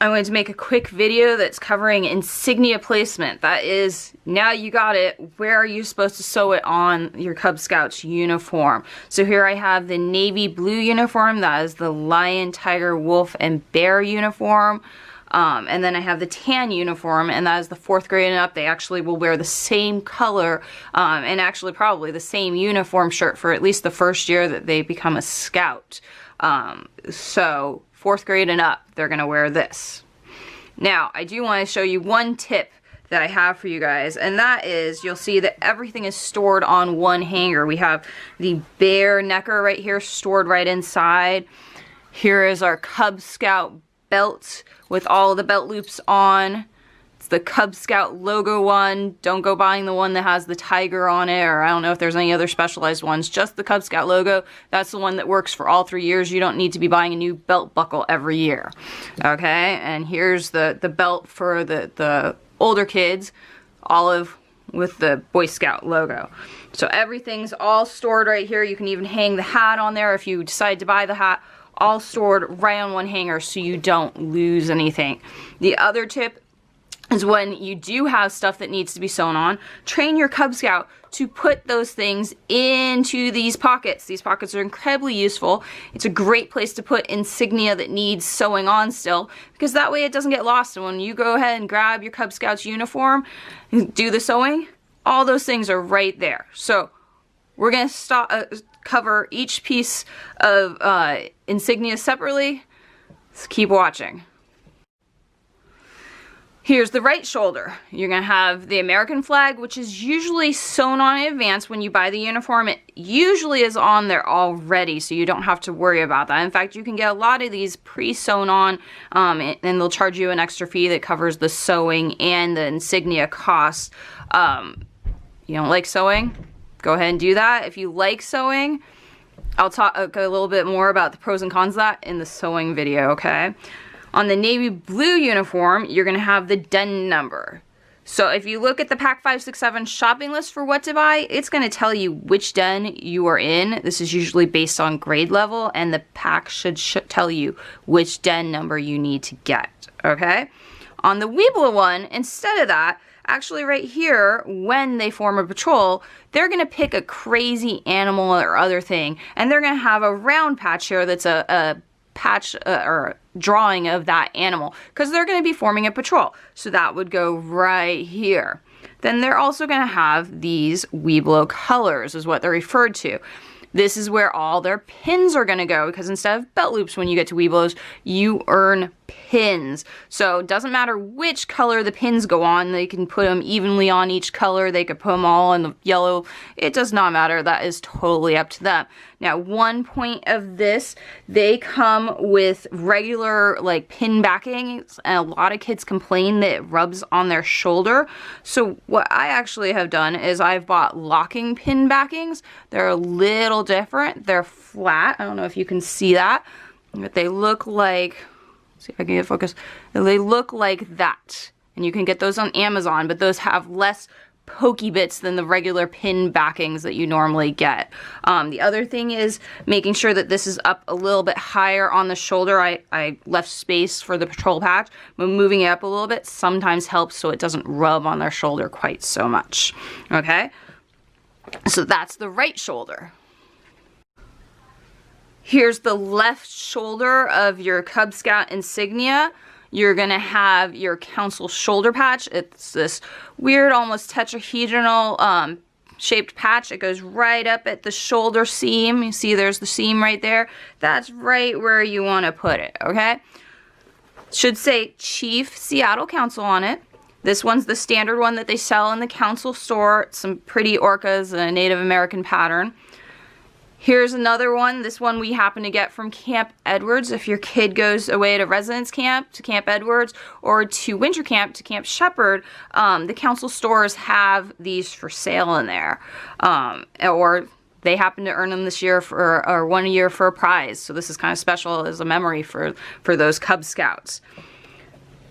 I'm going to make a quick video that's covering insignia placement. That is, now you got it, where are you supposed to sew it on your Cub Scouts uniform? So here I have the navy blue uniform, that is the lion, tiger, wolf, and bear uniform. And then I have the tan uniform, and that is the 4th grade and up. They actually will wear the same color, and actually probably the same uniform shirt for at least the first year that they become a scout. So 4th grade and up, they're gonna wear this. Now, I do want to show you one tip that I have for you guys, and that is, you'll see that everything is stored on one hanger. We have the bear necker right here stored right inside. Here is our Cub Scout belt with all the belt loops on. It's the Cub Scout logo one. Don't go buying the one that has the tiger on it, or I don't know if there's any other specialized ones. Just the Cub Scout logo. That's the one that works for all 3 years. You don't need to be buying a new belt buckle every year. Okay, and here's the belt for the older kids, olive with the Boy Scout logo. So everything's all stored right here. You can even hang the hat on there if you decide to buy the hat. All stored right on one hanger so you don't lose anything. The other tip is, when you do have stuff that needs to be sewn on, train your Cub Scout to put those things into these pockets. These pockets are incredibly useful. It's a great place to put insignia that needs sewing on still, because that way it doesn't get lost. And when you go ahead and grab your Cub Scouts uniform and do the sewing, all those things are right there. So we're going to cover each piece of insignia separately. So keep watching. Here's the right shoulder. You're going to have the American flag, which is usually sewn on in advance when you buy the uniform. It usually is on there already, so you don't have to worry about that. In fact, you can get a lot of these pre-sewn on, and they'll charge you an extra fee that covers the sewing and the insignia cost. You don't like sewing? Go ahead and do that. If you like sewing, I'll talk a little bit more about the pros and cons of that in the sewing video, okay? On the navy blue uniform, you're going to have the den number. So if you look at the Pack 567 shopping list for what to buy, it's going to tell you which den you are in. This is usually based on grade level, and the pack should tell you which den number you need to get, okay? On the Weebla one, instead of that, actually right here, when they form a patrol, they're going to pick a crazy animal or other thing, and they're going to have a round patch here that's a patch or drawing of that animal, because they're going to be forming a patrol. So that would go right here. Then they're also going to have these Weeblo colors, is what they're referred to. This is where all their pins are going to go, because instead of belt loops when you get to Weeblos, you earn pins. So it doesn't matter which color the pins go on. They can put them evenly on each color. They could put them all in the yellow. It does not matter. That is totally up to them. Now, one point of this, they come with regular like pin backings, and a lot of kids complain that it rubs on their shoulder. So what I actually have done is I've bought locking pin backings. They're a little different. They're flat. I don't know if you can see that, but they look like, see if I can get focus. They look like that, and you can get those on Amazon, but those have less pokey bits than the regular pin backings that you normally get. The other thing is making sure that this is up a little bit higher on the shoulder. I left space for the patrol patch, but moving it up a little bit sometimes helps so it doesn't rub on their shoulder quite so much. Okay, so that's the right shoulder. Here's the left shoulder of your Cub Scout insignia. You're going to have your council shoulder patch. It's this weird, almost tetrahedral shaped patch. It goes right up at the shoulder seam. You see there's the seam right there. That's right where you want to put it, okay? Should say Chief Seattle Council on it. This one's the standard one that they sell in the council store. It's some pretty orcas, a Native American pattern. Here's another one. This one we happen to get from Camp Edwards. If your kid goes away to residence camp, to Camp Edwards, or to winter camp, to Camp Shepherd, the council stores have these for sale in there. Or they happen to earn them this year or 1 year for a prize. So this is kind of special as a memory for those Cub Scouts.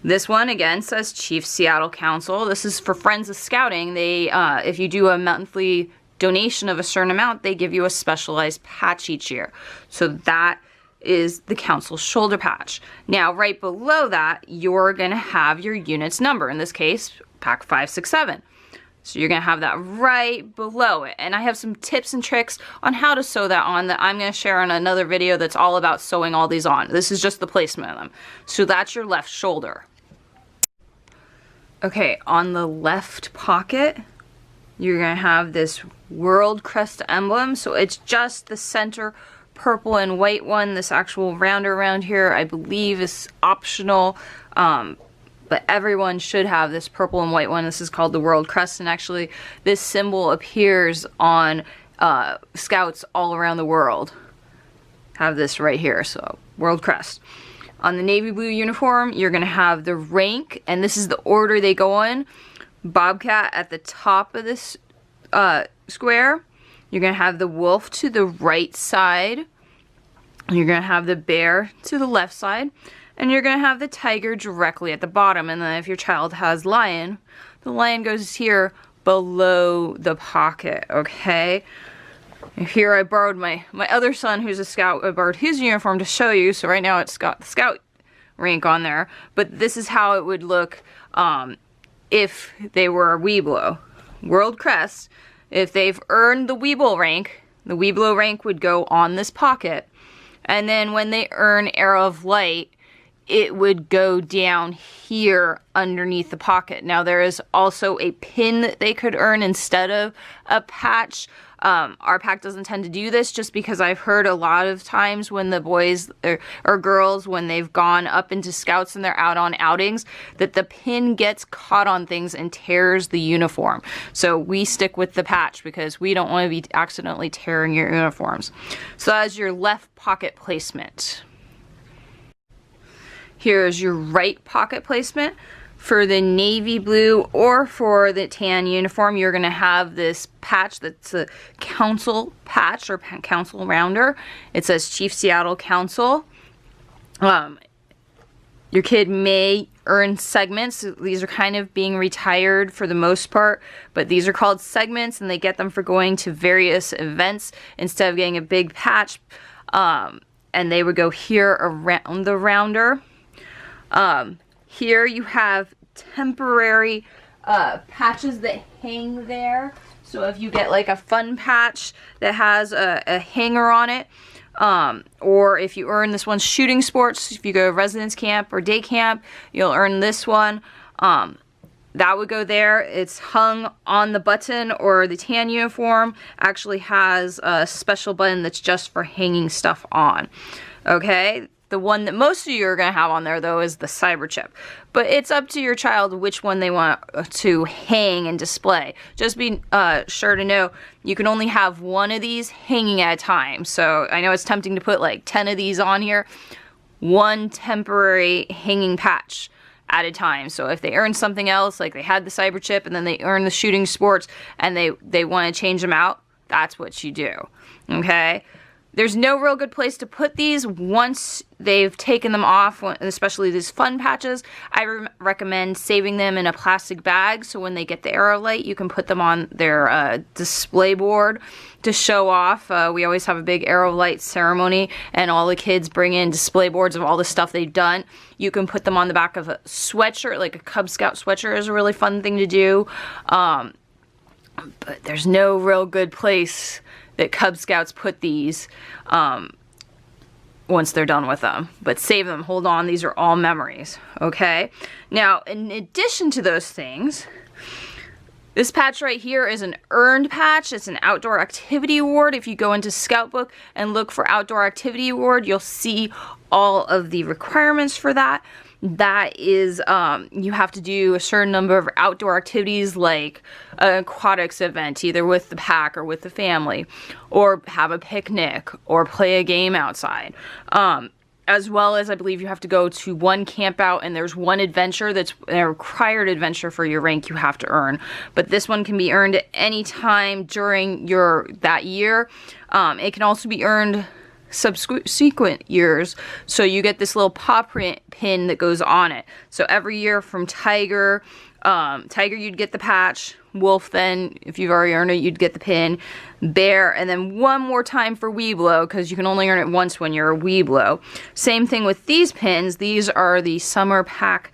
This one, again, says Chief Seattle Council. This is for Friends of Scouting. They, if you do a monthly donation of a certain amount, they give you a specialized patch each year. So that is the council shoulder patch. Now, right below that, you're going to have your unit's number. In this case, pack 567. So you're going to have that right below it. And I have some tips and tricks on how to sew that on that I'm going to share in another video that's all about sewing all these on. This is just the placement of them. So that's your left shoulder. Okay, on the left pocket, you're going to have this world crest emblem. So it's just the center purple and white one. This actual rounder around here, I believe, is optional. But everyone should have this purple and white one. This is called the World Crest, and actually this symbol appears on scouts all around the world. Have this right here, so World Crest. On the navy blue uniform, you're going to have the rank, and this is the order they go in. Bobcat at the top of this square. You're going to have the wolf to the right side. You're going to have the bear to the left side. And you're going to have the tiger directly at the bottom. And then if your child has lion, the lion goes here below the pocket, okay? And here I borrowed my other son, who's a scout. I borrowed his uniform to show you. So right now it's got the scout rank on there. But this is how it would look if they were a Weeblo. World Crest. If they've earned the Weeblo rank would go on this pocket. And then when they earn Arrow of Light, it would go down here underneath the pocket. Now there is also a pin that they could earn instead of a patch. Our pack doesn't tend to do this just because I've heard a lot of times when the boys or girls, when they've gone up into scouts and they're out on outings, that the pin gets caught on things and tears the uniform. So we stick with the patch because we don't want to be accidentally tearing your uniforms. So that's your left pocket placement. Here's your right pocket placement. For the navy blue or for the tan uniform, you're going to have this patch that's a council patch or council rounder. It says Chief Seattle Council. Your kid may earn segments. These are kind of being retired for the most part, but these are called segments, and they get them for going to various events instead of getting a big patch. And they would go here around the rounder. Here you have temporary patches that hang there. So if you get like a fun patch that has a hanger on it, or if you earn this one's shooting sports, if you go to residence camp or day camp, you'll earn this one. That would go there. It's hung on the button, or the tan uniform actually has a special button that's just for hanging stuff on. Okay? The one that most of you are going to have on there, though, is the cyber chip. But it's up to your child which one they want to hang and display. Just be sure to know you can only have one of these hanging at a time. So I know it's tempting to put like 10 of these on here. One temporary hanging patch at a time. So if they earn something else, like they had the cyber chip and then they earn the shooting sports and they want to change them out, that's what you do. Okay? There's no real good place to put these once they've taken them off, especially these fun patches. I recommend saving them in a plastic bag so when they get the Arrow Light, you can put them on their display board to show off. We always have a big Arrow Light ceremony, and all the kids bring in display boards of all the stuff they've done. You can put them on the back of a sweatshirt, like a Cub Scout sweatshirt is a really fun thing to do. But there's no real good place that Cub Scouts put these once they're done with them. But save them, hold on, these are all memories, okay? Now, in addition to those things, this patch right here is an earned patch. It's an outdoor activity award. If you go into Scout Book and look for outdoor activity award, you'll see all of the requirements for that. That is, you have to do a certain number of outdoor activities, like an aquatics event, either with the pack or with the family, or have a picnic, or play a game outside. As well as, I believe you have to go to one camp out, and there's one adventure that's a required adventure for your rank you have to earn. But this one can be earned at any time during that year. It can also be earned subsequent years. So you get this little paw print pin that goes on it. So every year from Tiger, you'd get the patch. Wolf, then, if you've already earned it, you'd get the pin. Bear, and then one more time for Weeblo, because you can only earn it once when you're a Weeblo. Same thing with these pins. These are the Summer Pack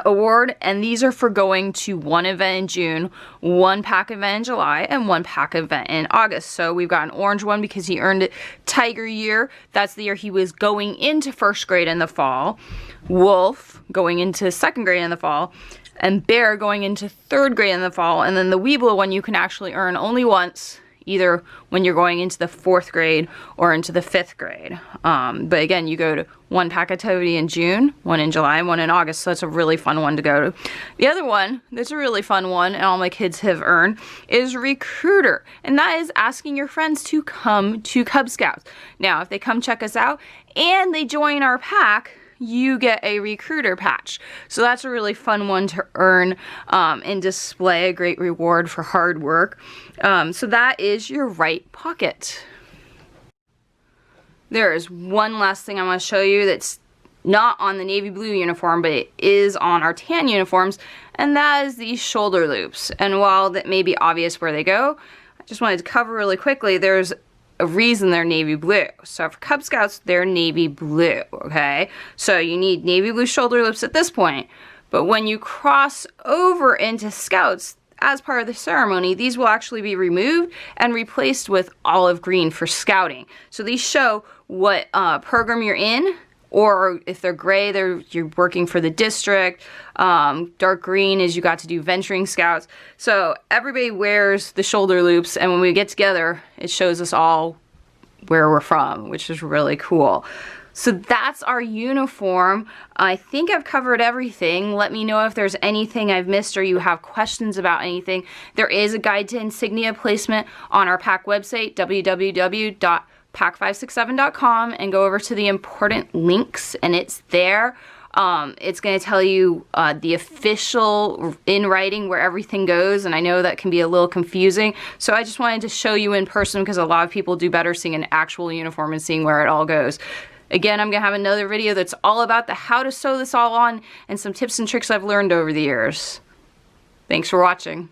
award, and these are for going to one event in June, one pack event in July, and one pack event in August. So we've got an orange one because he earned it Tiger year. That's the year he was going into first grade in the fall. Wolf going into second grade in the fall. And Bear going into third grade in the fall. And then the Weeblo one you can actually earn only once, either when you're going into the fourth grade or into the fifth grade. But again, you go to one pack of Toady in June, one in July, and one in August. So that's a really fun one to go to. The other one that's a really fun one, and all my kids have earned, is Recruiter. And that is asking your friends to come to Cub Scouts. Now, if they come check us out and they join our pack, you get a Recruiter patch. So that's a really fun one to earn and display, a great reward for hard work. So that is your right pocket. There is one last thing I want to show you that's not on the navy blue uniform, but it is on our tan uniforms, and that is these shoulder loops. And while that may be obvious where they go, I just wanted to cover really quickly, there's a reason they're navy blue. So for Cub Scouts, they're navy blue, okay? So you need navy blue shoulder loops at this point. But when you cross over into Scouts, as part of the ceremony, these will actually be removed and replaced with olive green for scouting. So these show what program you're in, or if they're gray, you're working for the district. Dark green is you got to do venturing scouts. So everybody wears the shoulder loops, and when we get together, it shows us all where we're from, which is really cool. So that's our uniform. I think I've covered everything. Let me know if there's anything I've missed or you have questions about anything. There is a guide to insignia placement on our pack website, www.pack567.com, and go over to the important links, and it's there. It's going to tell you the official in writing where everything goes, and I know that can be a little confusing, so I just wanted to show you in person because a lot of people do better seeing an actual uniform and seeing where it all goes. Again, I'm going to have another video that's all about the how to sew this all on and some tips and tricks I've learned over the years. Thanks for watching.